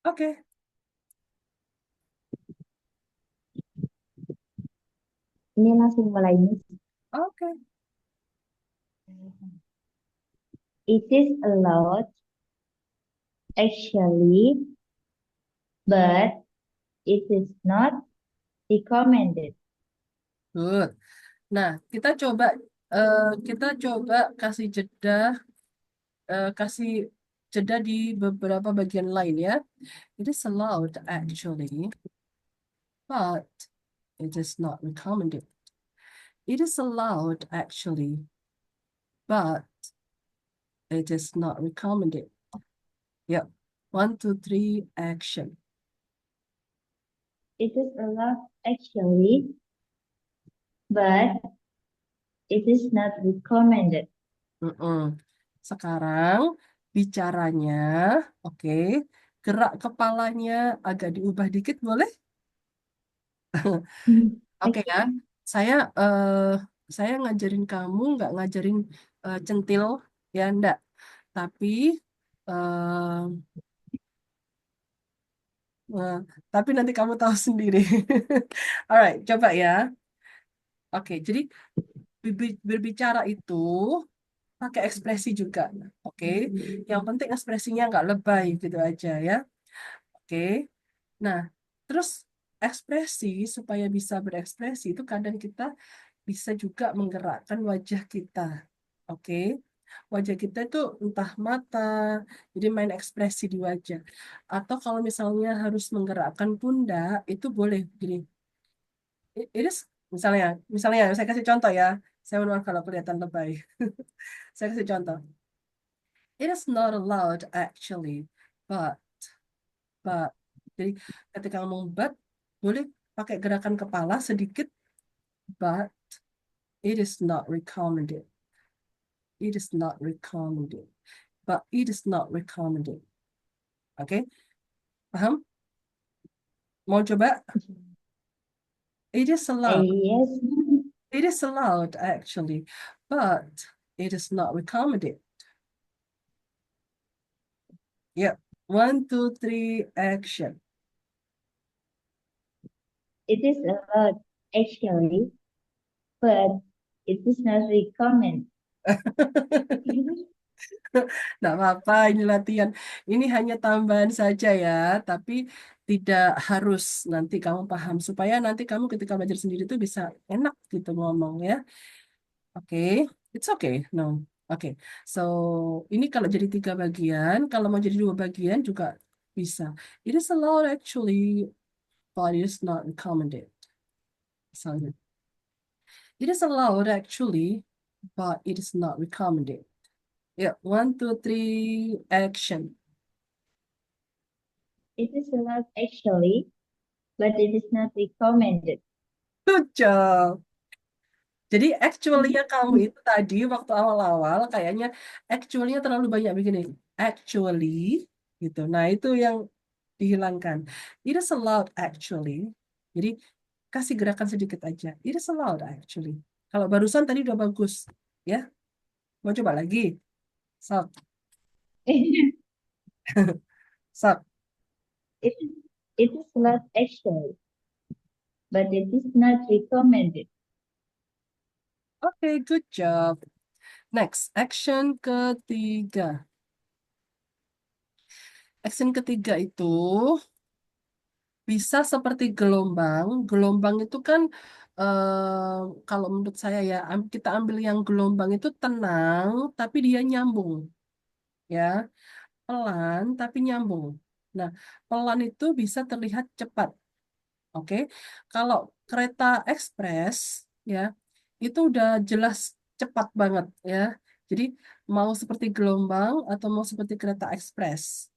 Oke. Ini langsung mulai nih. Oke. It is allowed, actually, but it is not recommended. Good. Nah, kita coba kasih kasih jeda di beberapa bagian lain ya. It is allowed actually, but it is not recommended. It is allowed actually, but it is not recommended. Yep. 1, 2, 3, action. It is allowed, actually, but it is not recommended. Mm-mm. Sekarang bicaranya, oke. Gerak kepalanya agak diubah dikit boleh? Oke ya. Oke. Saya eh saya ngajarin kamu nggak ngajarin centil ya enggak. Tapi eh eh, tapi nanti kamu tahu sendiri. Alright, coba ya. Oke, jadi berbicara itu pakai ekspresi juga. Oke, yang penting ekspresinya nggak lebay gitu aja ya. Oke, nah terus ekspresi supaya bisa berekspresi itu kadang kita bisa juga menggerakkan wajah kita. Oke, wajah kita itu entah mata, jadi main ekspresi di wajah. Atau kalau misalnya harus menggerakkan pundak, itu boleh gini. Ini misalnya saya kasih contoh ya. Saya mohon maaf kalau kelihatan lebay. Saya kasih contoh. It is not allowed actually, but but. Jadi ketika ngomong but boleh pakai gerakan kepala sedikit, but it is not recommended. It is not recommended. But it is not recommended. Oke, paham? Mau coba? It is allowed. Yes. It is allowed actually, but it is not recommended. Yep. 1, 2, 3, action. It is allowed, actually, but it is not recommended. Nggak apa-apa, ini latihan. Ini hanya tambahan saja ya, tapi tidak harus nanti kamu paham. Supaya nanti kamu ketika belajar sendiri itu bisa enak gitu ngomong ya. Oke, it's okay. No, oke. So, ini kalau jadi 3 bagian, kalau mau jadi 2 bagian juga bisa. It is allowed actually, but it is not recommended. Misalnya, it is allowed actually, but it is not recommended. Ya, 1, 2, 3, action. It is allowed, actually, but it is not recommended. Good job. Jadi actually-nya kamu itu tadi waktu awal-awal kayaknya actually-nya terlalu banyak begini. Actually gitu. Nah, itu yang dihilangkan. It is allowed actually. Jadi kasih gerakan sedikit aja. It is allowed actually. Kalau barusan tadi udah bagus, ya. Mau coba lagi? Sok, sok. It, it is allowed, actually, but it is not recommended. Oke, good job. Next, action ketiga. Action ketiga itu bisa seperti gelombang. Gelombang itu kan kalau menurut saya ya kita ambil yang gelombang itu tenang tapi dia nyambung ya. Pelan tapi nyambung. Nah, pelan itu bisa terlihat cepat. Oke. Kalau kereta ekspres ya itu udah jelas cepat banget ya. Jadi mau seperti gelombang atau mau seperti kereta ekspres.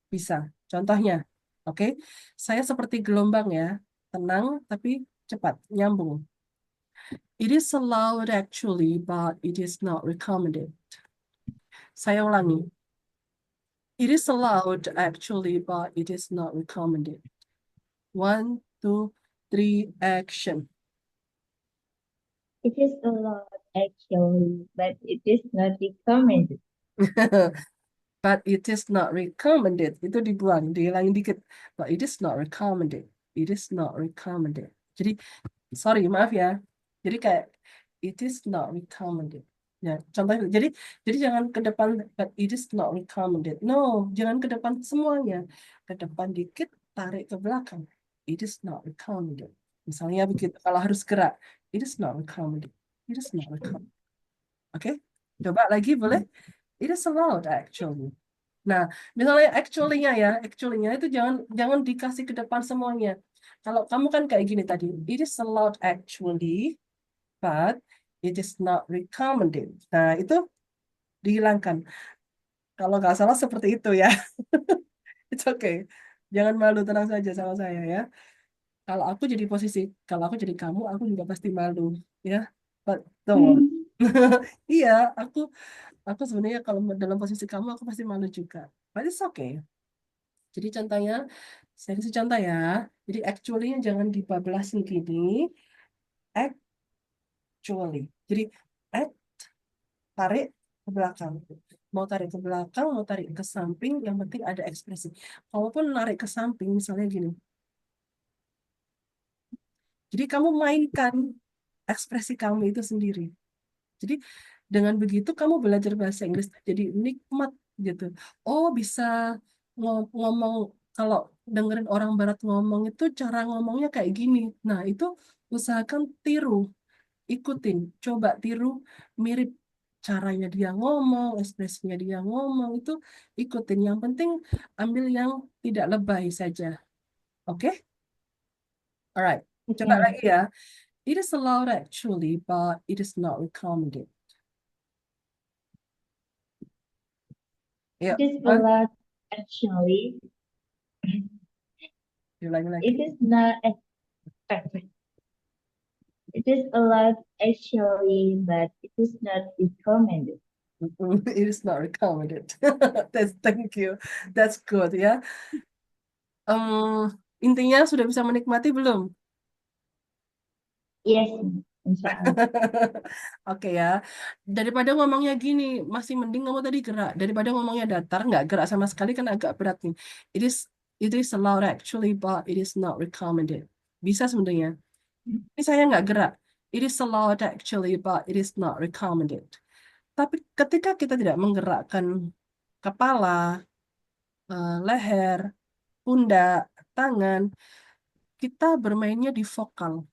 Bisa. Contohnya, oke, saya seperti gelombang ya, tenang tapi cepat, nyambung. It is allowed actually, but it is not recommended. Saya ulangi. It is allowed actually, but it is not recommended. 1, 2, 3, action. It is allowed, actually, but it is not recommended. But it is not recommended. Itu dibuang, dihilangin dikit. But it is not recommended. It is not recommended. Jadi, sorry, maaf ya. Jadi kayak it is not recommended. Ya, contohnya. Jadi jangan ke depan. But it is not recommended. No, jangan ke depan semuanya. Ke depan dikit, tarik ke belakang. It is not recommended. Misalnya begitu. Kalau harus gerak, it is not recommended. It is not recommended. Oke, coba lagi boleh? It is allowed actually. Nah, misalnya actually-nya ya, actually-nya itu jangan jangan dikasih ke depan semuanya. Kalau kamu kan kayak gini tadi, it is allowed actually, but it is not recommended. Nah, itu dihilangkan. Kalau nggak salah seperti itu ya. It's okay. Jangan malu, tenang saja sama saya ya. Kalau aku jadi posisi, kalau aku jadi kamu, aku juga pasti malu ya. But don't worry. Iya, aku sebenarnya kalau dalam posisi kamu, aku pasti malu juga. But it's okay. Jadi contohnya, saya kasih contoh ya. Jadi actually-nya jangan dibablasin gini. Actually. Jadi act, tarik ke belakang. Mau tarik ke belakang, mau tarik ke samping, yang penting ada ekspresi. Kalaupun narik ke samping, misalnya gini. Jadi kamu mainkan ekspresi kamu itu sendiri. Jadi dengan begitu kamu belajar bahasa Inggris jadi nikmat gitu. Oh, bisa ngomong kalau dengerin orang Barat ngomong itu cara ngomongnya kayak gini. Nah, itu usahakan tiru, ikutin, coba tiru mirip caranya dia ngomong, ekspresinya dia ngomong itu ikutin. Yang penting ambil yang tidak lebay saja. Oke? Alright. Coba Okay. lagi ya. It is allowed actually, but it is not recommended. It Yuk, is one, allowed actually. diulangi lagi. It is not perfect. It is allowed actually, but it is not recommended. It is not recommended. Thank you. That's good ya. Intinya sudah bisa menikmati belum? Yes, inshallah. Oke ya. Daripada ngomongnya gini, masih mending kamu tadi gerak. Daripada ngomongnya datar, nggak gerak sama sekali kan agak berat nih. It is it is allowed actually, but it is not recommended. Bisa sebenarnya. Ini saya nggak gerak. It is allowed actually, but it is not recommended. Tapi ketika kita tidak menggerakkan kepala, leher, pundak, tangan, kita bermainnya di vokal.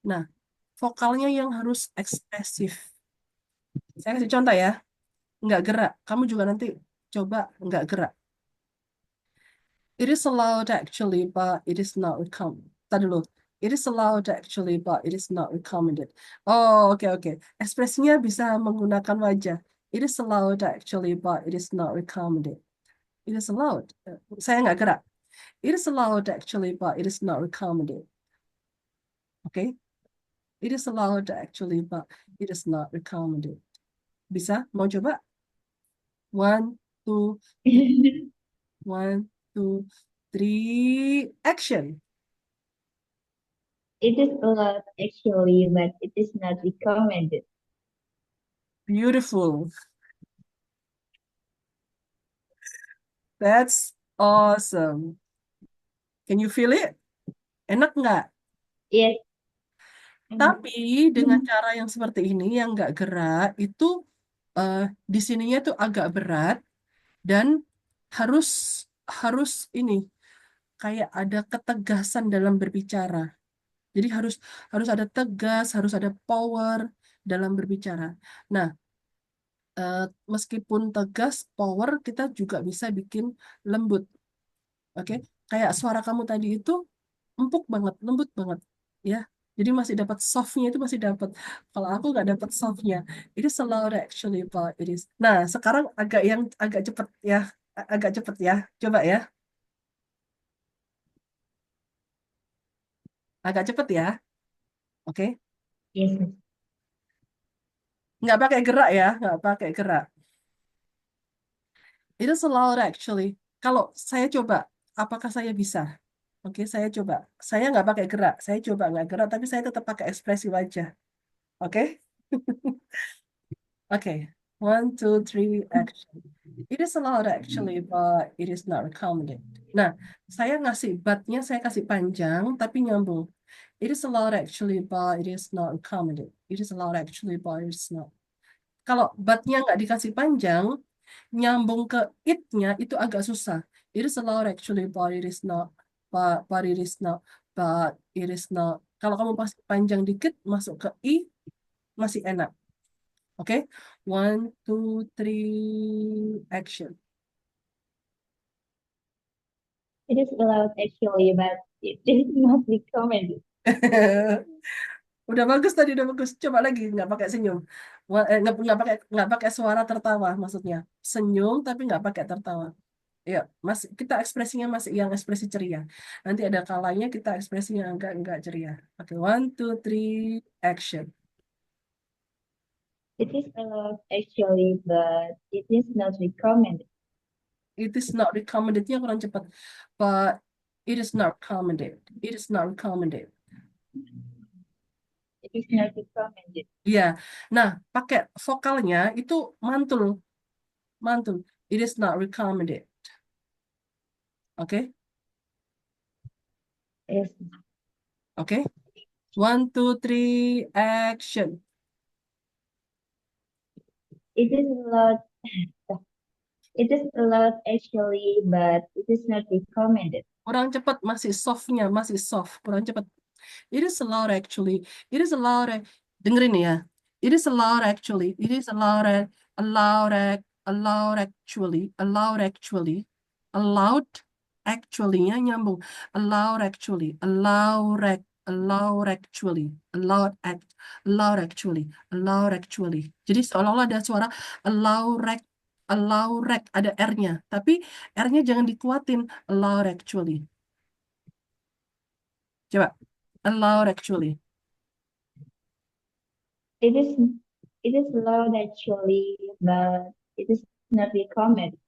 Nah, vokalnya yang harus ekspresif. Saya kasih contoh ya, nggak gerak. Kamu juga nanti coba nggak gerak. It is allowed actually, but it is not recommended. Tadi dulu. It is allowed actually, but it is not recommended. Oh, oke. Ekspresinya bisa menggunakan wajah. It is allowed actually, but it is not recommended. It is allowed. Saya nggak gerak. It is allowed actually, but it is not recommended. Oke? It is allowed actually, but it is not recommended. Bisa? Mau coba? One, two, It one, two, three, action. is allowed actually, but it is not recommended. Beautiful. That's awesome. Can you feel it? Enak nggak? Yes. Tapi dengan cara yang seperti ini, yang nggak gerak, itu eh, di sininya tuh agak berat dan harus harus ini kayak ada ketegasan dalam berbicara. Jadi harus harus ada tegas, harus ada power dalam berbicara. Nah, eh, meskipun tegas, power kita juga bisa bikin lembut. Oke, kayak suara kamu tadi itu empuk banget, lembut banget, ya. Jadi masih dapat softnya itu masih dapat. Kalau aku nggak dapat softnya, it is allowed actually, but it is. Nah, sekarang agak yang agak cepet ya, agak cepet ya. Coba ya, agak cepet ya. Oke, Yes. nggak pakai gerak ya, nggak pakai gerak. It is allowed actually. Kalau saya coba, apakah saya bisa? Oke, saya coba. Saya nggak pakai gerak. Saya coba nggak gerak, tapi saya tetap pakai ekspresi wajah. Oke? Oke. One, two, three, action. It is allowed actually, but it is not recommended. Nah, saya ngasih but-nya saya kasih panjang tapi nyambung. It is allowed actually, but it is not recommended. It is allowed actually, but it is not. Kalau but-nya nggak dikasih panjang, nyambung ke it-nya itu agak susah. It is allowed actually, but it is not. But it is not. But it is not. Kalau kamu pasang panjang dikit, masuk ke i, masih enak. Oke? One, two, three, action. It is allowed actually, but it is not recommended. Udah bagus tadi, udah bagus. Coba lagi, nggak pakai senyum. Nggak pakai suara tertawa, maksudnya. Senyum tapi nggak pakai tertawa. Ya, masih kita ekspresinya masih yang ekspresi ceria. Nanti ada kalanya kita ekspresinya agak enggak ceria. Oke, one, two, three, action. It is allowed actually, but it is not recommended. It is not recommended-nya kurang cepat. But it is not recommended. It is not recommended. It is not recommended. Iya. Nah, pakai vokalnya itu mantul, mantul. It is not recommended. Oke, Yes. oke. One, two, three, action. It is allowed. It is allowed actually, but it is not recommended. Kurang cepat, masih soft-nya, masih soft. Kurang cepat. It is allowed actually. It is allowed. Dengerin ya. It is allowed actually. It is allowed. Allowed. Allowed actually. Allowed actually. Allowed actually-nya nyambung. Allowed actually. Allowed. Allowed actually. Allowed act. Allowed actually. Allowed actually. Jadi seolah-olah ada suara allowed. Allowed. Ada R-nya. Tapi R-nya jangan dikuatin. Allowed actually. Coba. Allowed actually. It is allowed actually, but it is not recommended.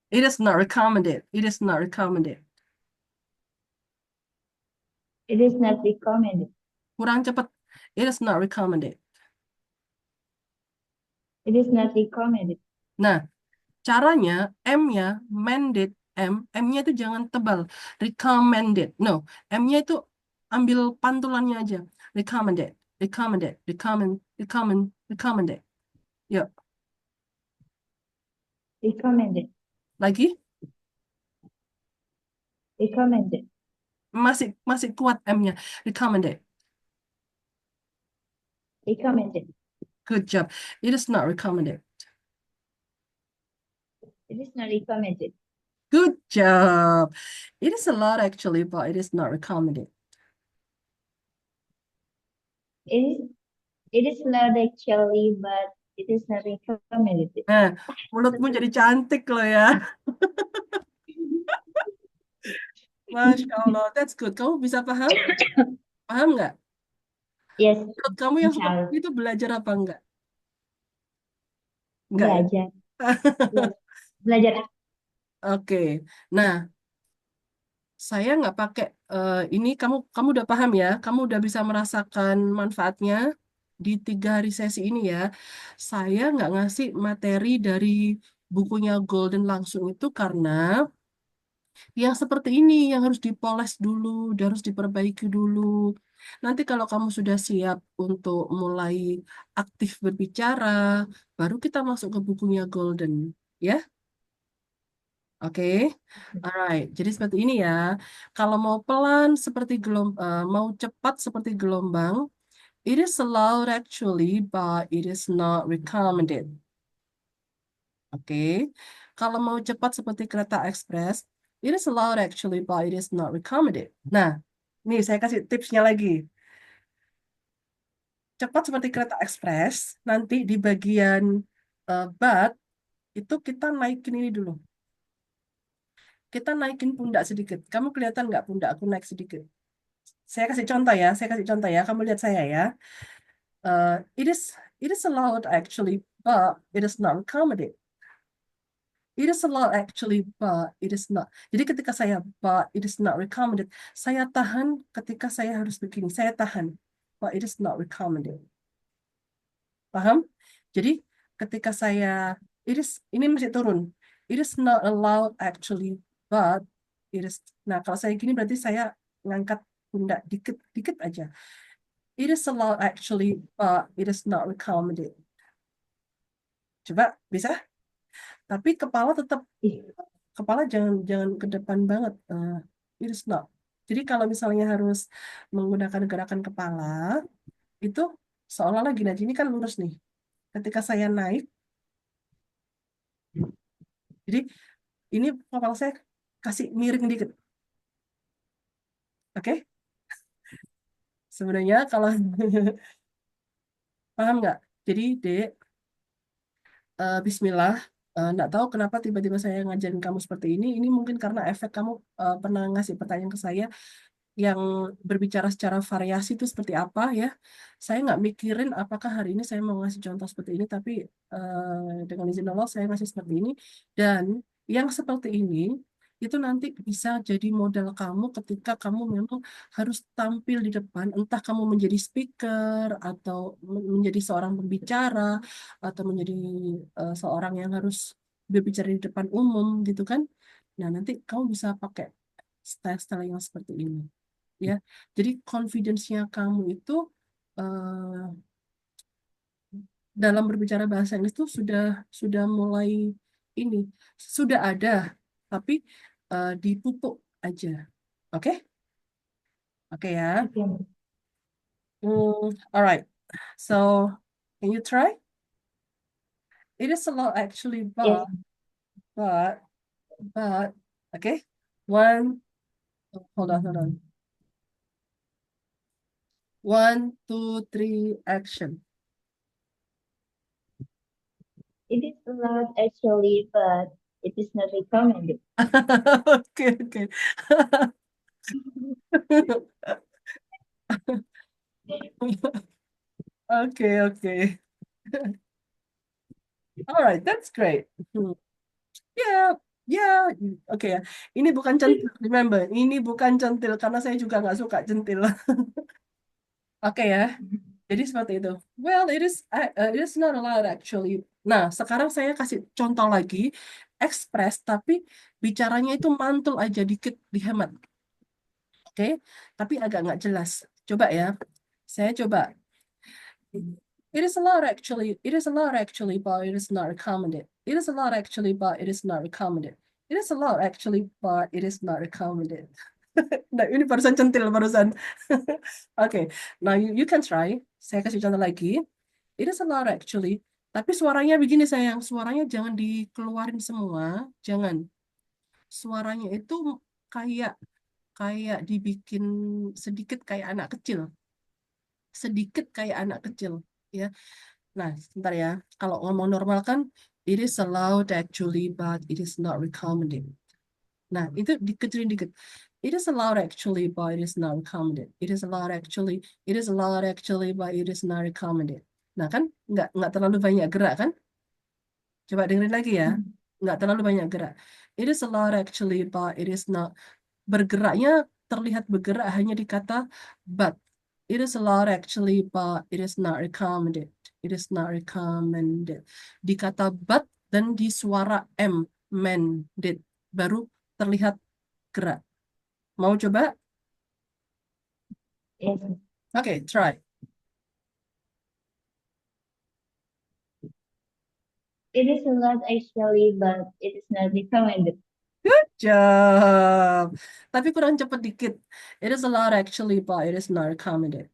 It is not recommended. It is not recommended. It is not recommended. Kurang cepat. It is not recommended. It is not recommended. Nah, caranya M-nya mandate M-nya itu jangan tebal. Recommended. No, M-nya itu ambil pantulannya aja. Recommended. Recommended. Recommended. Yuk, Recommended. lagi. Recommended. Masih kuat M-nya. Recommended. Recommended. Good job. It is not recommended. It is not recommended. Good job. It is allowed actually, but it is not recommended. It is allowed actually, but it is not recommended. Nah, mulutmu jadi cantik loh ya. Masya Allah, that's good. Kamu bisa paham? Paham nggak? Yes, Menurut kamu yang seperti inshallah. itu belajar apa enggak? Enggak ya? Belajar. Yes. Belajar. Oke. Nah, saya nggak pakai ini kamu udah paham ya? Kamu udah bisa merasakan manfaatnya di 3 hari sesi ini ya. Saya nggak ngasih materi dari bukunya Golden langsung itu karena yang seperti ini yang harus dipoles dulu, harus diperbaiki dulu. Nanti kalau kamu sudah siap untuk mulai aktif berbicara, baru kita masuk ke bukunya Golden, ya. Oke. Alright. Jadi seperti ini ya. Kalau mau pelan seperti mau cepat seperti gelombang, it is allowed actually, but it is not recommended. Oke. Kalau mau cepat seperti kereta ekspres, it is allowed actually, but it is not recommended. Nah, nih saya kasih tipsnya lagi. Cepat seperti kereta ekspres, nanti di bagian but itu kita naikin ini dulu. Kita naikin pundak sedikit. Kamu kelihatan nggak pundak aku naik sedikit? Saya kasih contoh ya, saya kasih contoh ya. Kamu lihat saya ya. It is allowed actually, but it is not recommended. It is allowed actually, but it is not. Jadi ketika saya but it is not recommended, saya tahan ketika saya harus begini. Saya tahan, but it is not recommended. Paham? Jadi ketika saya Ini masih turun. It is not allowed actually, but it is. Nah, kalau saya gini berarti saya ngangkat pundak dikit aja. It is allowed actually, but it is not recommended. Coba, bisa? Tapi kepala jangan jangan ke depan banget. It is not. Jadi kalau misalnya harus menggunakan gerakan kepala, itu seolah-olah gini aja. Ini kan lurus nih. Ketika saya naik, jadi ini kepala saya kasih miring dikit. Oke? Sebenarnya kalau paham nggak? Jadi, Dek, Bismillah. Nggak tahu kenapa tiba-tiba saya ngajarin kamu seperti ini. Ini mungkin karena efek kamu pernah ngasih pertanyaan ke saya yang berbicara secara variasi itu seperti apa ya. Saya nggak mikirin apakah hari ini saya mau ngasih contoh seperti ini, tapi dengan izin Allah saya ngasih seperti ini. Dan yang seperti ini itu nanti bisa jadi modal kamu ketika kamu memang harus tampil di depan, entah kamu menjadi speaker atau menjadi seorang pembicara atau menjadi seorang yang harus berbicara di depan umum gitu kan. Nah, nanti kamu bisa pakai style-style yang seperti ini ya. Jadi confidence-nya kamu itu eh, dalam berbicara bahasa Inggris itu sudah mulai ini sudah ada, tapi dipupuk aja. Oke? Oke ya. Okay. Alright. So, can you try? It is a lot actually, Yes, but, but, okay. One, hold on. One, two, three, action. it is allowed actually, but it is not recommended. Oke, oke. Oke, oke. Alright, that's great. Ya, ya, oke ya. Ini bukan centil, remember. Ini bukan centil karena saya juga nggak suka centil. Oke ya. Jadi seperti itu. Well, it is not allowed actually. Nah, sekarang saya kasih contoh lagi, express tapi bicaranya itu mantul aja dikit dihemat. Oke, tapi agak nggak jelas. Coba ya. Saya coba. It is allowed actually. It is allowed actually, but it is not recommended. It is allowed actually, but it is not recommended. It is allowed actually, but it is not recommended. Nah, ini barusan centil barusan. Oke, now you can try. Saya kasih contoh lagi. It is allowed actually. Tapi suaranya begini sayang, suaranya jangan dikeluarin semua, jangan. Suaranya itu kayak kayak dibikin sedikit kayak anak kecil, sedikit kayak anak kecil, ya. Nah, sebentar ya. Kalau ngomong normal kan, it is allowed actually, but it is not recommended. Nah, itu dikecilin dikit. It is allowed actually, but it is not recommended. It is allowed actually, it is allowed actually, but it is not recommended. Nah, kan nggak terlalu banyak gerak kan? Coba dengerin lagi ya. Nggak terlalu banyak gerak. It is allowed actually, but it is not. Bergeraknya terlihat bergerak hanya di kata but. It is allowed actually, but it is not recommended. It is not recommended. Di kata but dan di suara M, mended. Baru terlihat gerak. Mau coba? yes. Oke, try. It is allowed actually, but it is not recommended. Good job. Tapi kurang cepat dikit. It is allowed actually, but it is not recommended.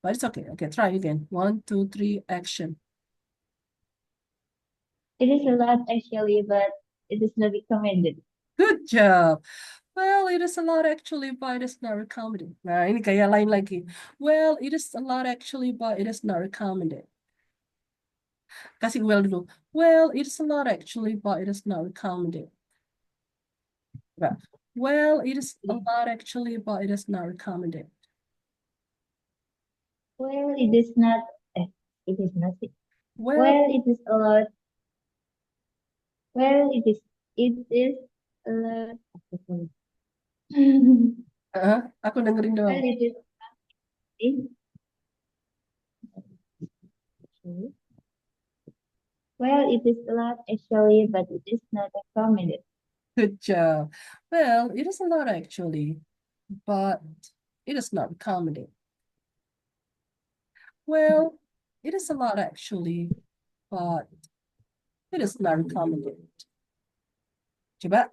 But it's okay. Okay, try again. One, two, three, action. It is allowed actually, but it is not recommended. Good job. Well, it is allowed actually, but it is not recommended. Nah, ini kayak lain lagi. Well, it is allowed actually, but it is not recommended. Kasih well dulu. Well, it is allowed actually, but it is not recommended. Nah, well, it is allowed actually, but it is not recommended. Well, it is not. It is not. Well, Well, it is allowed. Well, it is. It is allowed. aku dengerin Well, doang. it is. It, Well, it is allowed actually, but it is not recommended. Good job. Well, it is allowed actually, but it is not recommended. Well, it is allowed actually, but it is not recommended. Coba.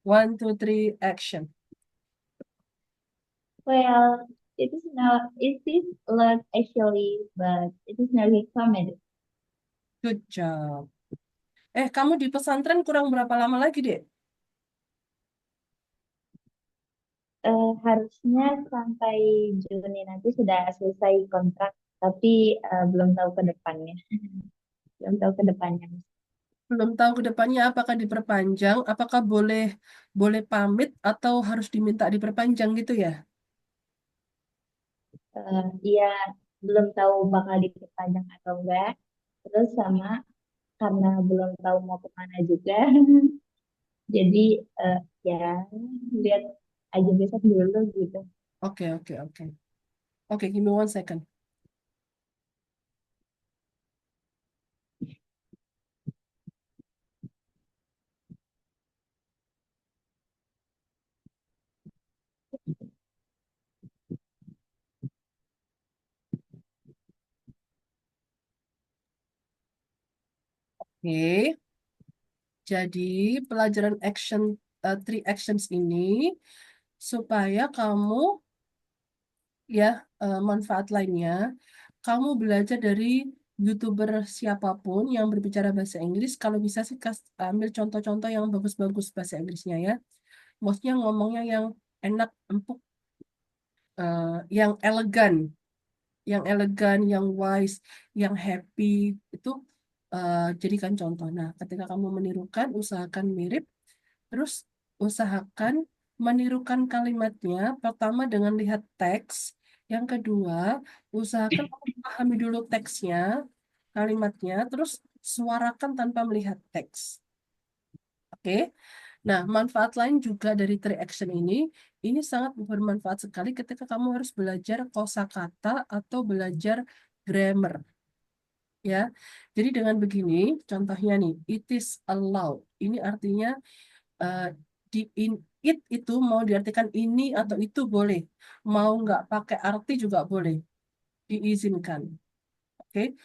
1, 2, 3, action. Well, it is allowed actually, but it is not recommended. Good job. Kamu di pesantren kurang berapa lama lagi, Dek? Harusnya sampai Juni nanti sudah selesai kontrak, tapi belum tahu ke depannya. Belum tahu ke depannya. Belum tahu ke depannya apakah diperpanjang, apakah boleh boleh pamit atau harus diminta diperpanjang gitu ya? Dia belum tahu bakal diperpanjang atau enggak. Terus sama karena belum tahu mau kemana juga. Jadi ya lihat aja besok dulu gitu. Oke, oke, oke. Oke, give me 1 second. Oke, jadi pelajaran three actions ini supaya kamu ya manfaat lainnya, kamu belajar dari YouTuber siapapun yang berbicara bahasa Inggris, kalau bisa sih ambil contoh-contoh yang bagus-bagus bahasa Inggrisnya ya. Maksudnya ngomongnya yang enak, empuk, yang elegan, yang wise, yang happy itu jadikan contoh. Nah, ketika kamu menirukan, usahakan mirip, terus usahakan menirukan kalimatnya. Pertama dengan lihat teks, yang kedua usahakan kamu pahami dulu teksnya, kalimatnya, terus suarakan tanpa melihat teks. Oke. Nah, manfaat lain juga dari three action ini sangat bermanfaat sekali ketika kamu harus belajar kosakata atau belajar grammar, ya. Jadi dengan begini, contohnya nih, it is allowed. Ini artinya eh, di it itu mau diartikan ini atau itu boleh, mau nggak pakai arti juga boleh, diizinkan. Oke.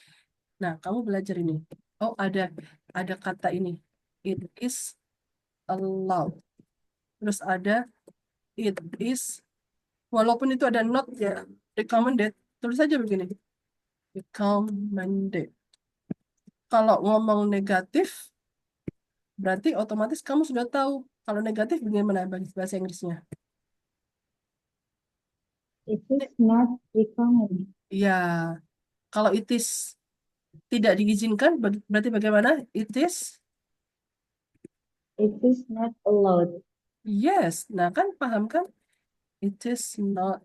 Nah, kamu belajar ini. Oh, ada kata ini. It is allowed. Terus ada it is, walaupun itu ada not ya, recommended, tulis aja begini, recommended. Kalau ngomong negatif, berarti otomatis kamu sudah tahu kalau negatif bagaimana bahasa Inggrisnya. It is not recommended. Ya, kalau it is tidak diizinkan, berarti bagaimana? It is It is not allowed. yes. Nah, kan paham kan? It is not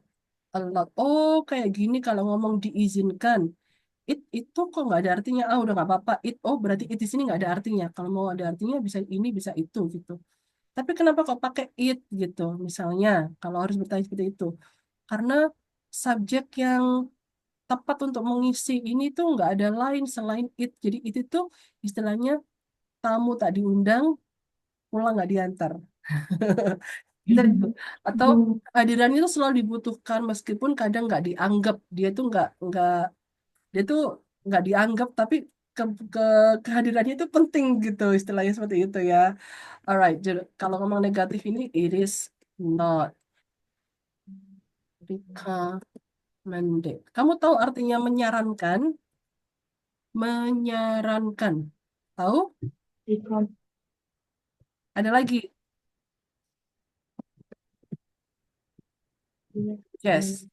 allowed. Oh, kayak gini kalau ngomong diizinkan. It itu kok nggak ada artinya. Ah, udah nggak apa-apa. Oh, berarti it di sini nggak ada artinya. Kalau mau ada artinya bisa ini, bisa itu gitu. Tapi kenapa kok pakai it gitu? Misalnya, kalau harus bertanya seperti itu. Karena subjek yang tepat untuk mengisi ini tuh nggak ada lain selain it. Jadi it itu istilahnya tamu tak diundang, pulang nggak diantar. Kita atau kehadiran itu selalu dibutuhkan meskipun kadang nggak dianggap. Dia tuh nggak dia tuh nggak dianggap tapi ke, ke kehadirannya itu penting gitu istilahnya seperti itu ya. Alright, jadi kalau ngomong negatif ini it is not recommended. Kamu tahu artinya menyarankan? Menyarankan. Tahu? Recommended. Ada lagi. Yes.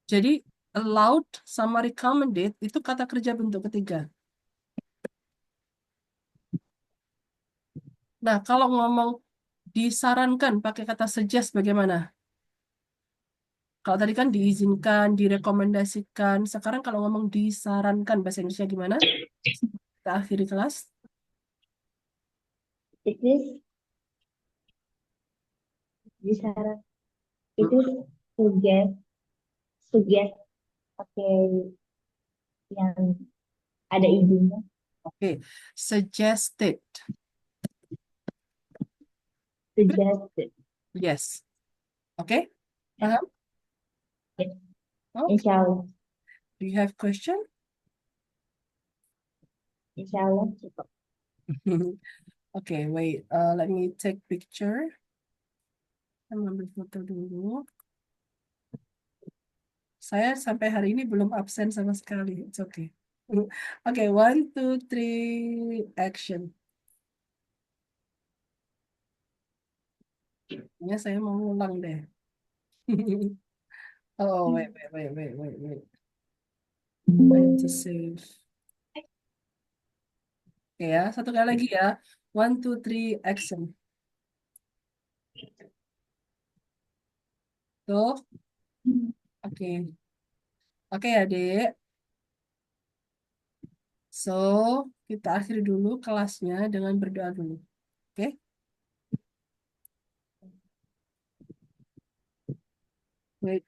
Jadi allowed sama recommended itu kata kerja bentuk ketiga. Nah, kalau ngomong disarankan pakai kata suggest bagaimana? Kalau tadi kan diizinkan, direkomendasikan. Sekarang kalau ngomong disarankan, bahasa Inggrisnya gimana? Kita akhiri kelas. It is disaran. It Mm, is suggest. Suggest. Okay. yang ada ibunya. Oke. Suggested. Suggested. Yes. Oke. Ya, Paham? ya. Oke. Insya Allah. Do you have question? Insya Allah cukup. Okay, wait. Let me take picture. Saya ambil foto dulu. Saya sampai hari ini belum absen sama sekali. It's okay. Oke, one, two, three, action. Ya, saya mau ngulang deh. Oh, wait. I need to save. Oke ya, satu kali lagi ya. One, two, three, action. Tuh, oke. Oke ya, Dek. So, kita akhiri dulu kelasnya dengan berdoa dulu. Oke? Wait.